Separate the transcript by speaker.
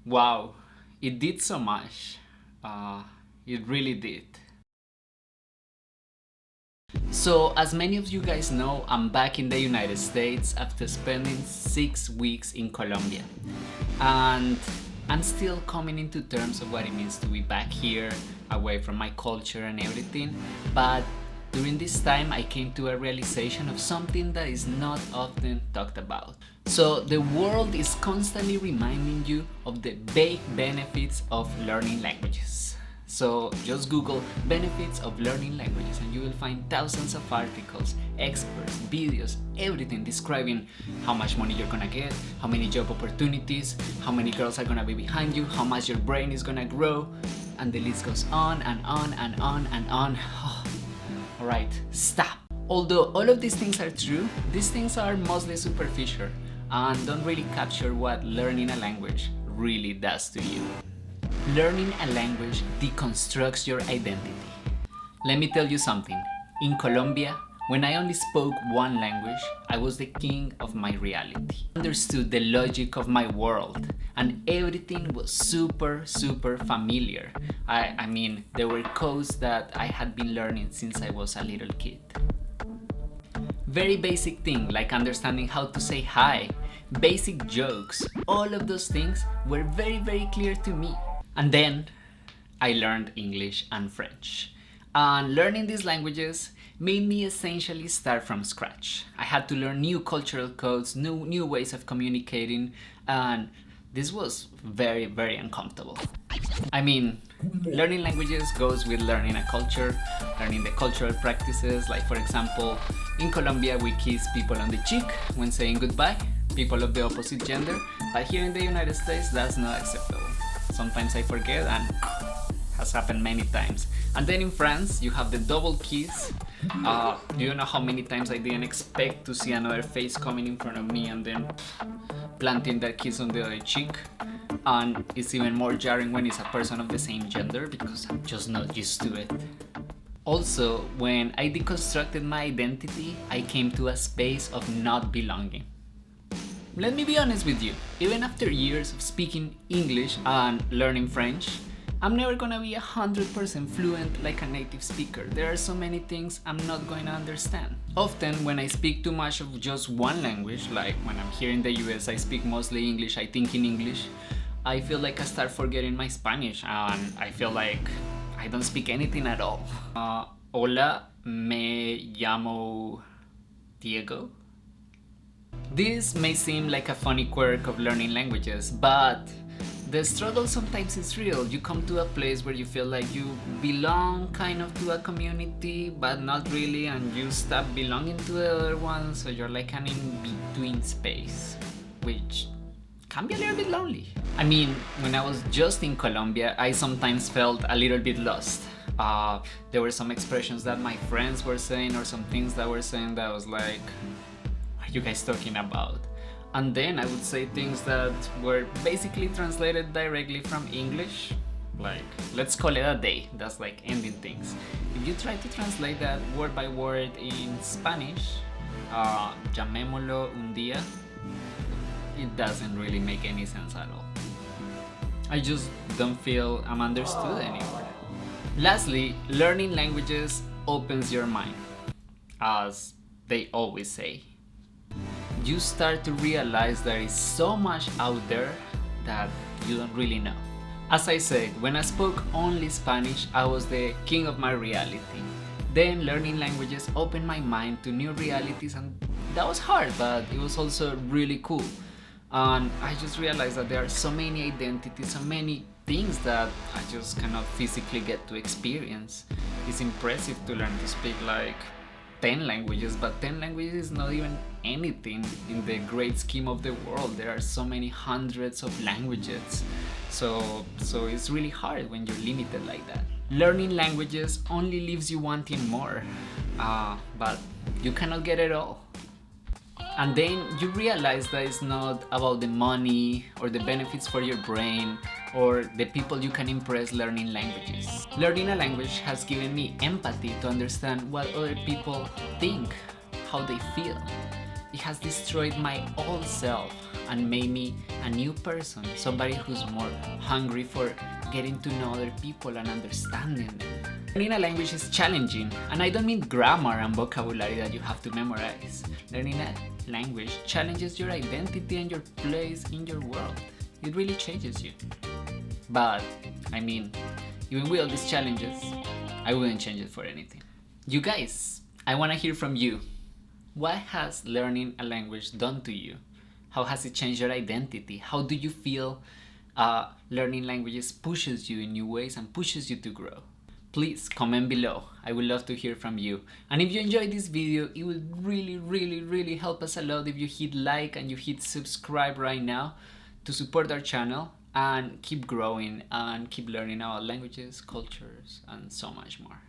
Speaker 1: Wow, it did so much. It really did. So, as many of you guys know, I'm back in the United States after spending 6 weeks in Colombia. And I'm still coming into terms of what it means to be back here, away from my culture and everything. But during this time, I came to a realization of something that is not often talked about. So, the world is constantly reminding you of the big benefits of learning languages. So just Google benefits of learning languages and you will find thousands of articles, experts, videos, everything describing how much money you're gonna get, how many job opportunities, how many girls are gonna be behind you, how much your brain is gonna grow, and the list goes on and on and on and on. Alright, stop. Although all of these things are true, these things are mostly superficial and don't really capture what learning a language really does to you. Learning a language deconstructs your identity. Let me tell you something. In Colombia, when I only spoke one language, I was the king of my reality. I understood the logic of my world and everything was super familiar. I mean, there were codes that I had been learning since I was a little kid. Very basic thing like understanding how to say hi, basic jokes, all of those things were very clear to me. And then I learned English and French. And learning these languages made me essentially start from scratch. I had to learn new cultural codes, new ways of communicating, and this was very uncomfortable. I mean, learning languages goes with learning a culture, learning the cultural practices, like for example, in Colombia we kiss people on the cheek when saying goodbye, people of the opposite gender, but here in the United States that's not acceptable. Sometimes I forget and has happened many times. And then in France, you have the double kiss. Do you know how many times I didn't expect to see another face coming in front of me and then planting that kiss on the other cheek? And it's even more jarring when it's a person of the same gender because I'm just not used to it. Also, when I deconstructed my identity, I came to a space of not belonging. Let me be honest with you, even after years of speaking English and learning French, I'm never gonna be 100% fluent like a native speaker. There are so many things I'm not going to understand. Often when I speak too much of just one language, like when I'm here in the US I speak mostly English, I think in English, I feel like I start forgetting my Spanish and I feel like I don't speak anything at all. Hola, me llamo Diego. This may seem like a funny quirk of learning languages, but the struggle sometimes is real. You come to a place where you feel like you belong kind of to a community, but not really, and you stop belonging to the other one, so you're like an in-between space, which can be a little bit lonely. I mean, when I was just in Colombia, I sometimes felt a little bit lost. There were some expressions that my friends were saying or some things that were saying that I was like, you guys talking about? And then I would say things that were basically translated directly from English, like let's call it a day. That's like ending things. If you try to translate that word by word in Spanish, llamémoslo un día, it doesn't really make any sense at all. I just don't feel I'm understood anymore. Lastly, learning languages opens your mind, as they always say. You start to realize there is so much out there that you don't really know. As I said, when I spoke only Spanish, I was the king of my reality. Then learning languages opened my mind to new realities and that was hard, but it was also really cool. And I just realized that there are so many identities, so many things that I just cannot physically get to experience. It's impressive to learn to speak like 10 languages, but 10 languages is not even anything in the great scheme of the world. There are so many hundreds of languages. So it's really hard when you're limited like that. Learning languages only leaves you wanting more, but you cannot get it all. And then you realize that it's not about the money or the benefits for your brain or the people you can impress learning languages. Learning a language has given me empathy to understand what other people think, how they feel. It has destroyed my old self and made me a new person, somebody who's more hungry for getting to know other people and understanding them. Learning a language is challenging, and I don't mean grammar and vocabulary that you have to memorize. Learning a language challenges your identity and your place in your world. It really changes you. But, I mean, even with all these challenges, I wouldn't change it for anything. You guys, I want to hear from you. What has learning a language done to you? How has it changed your identity? How do you feel learning languages pushes you in new ways and pushes you to grow? Please comment below. I would love to hear from you. And if you enjoyed this video, it would really help us a lot if you hit like and you hit subscribe right now to support our channel and keep growing and keep learning our languages, cultures, and so much more.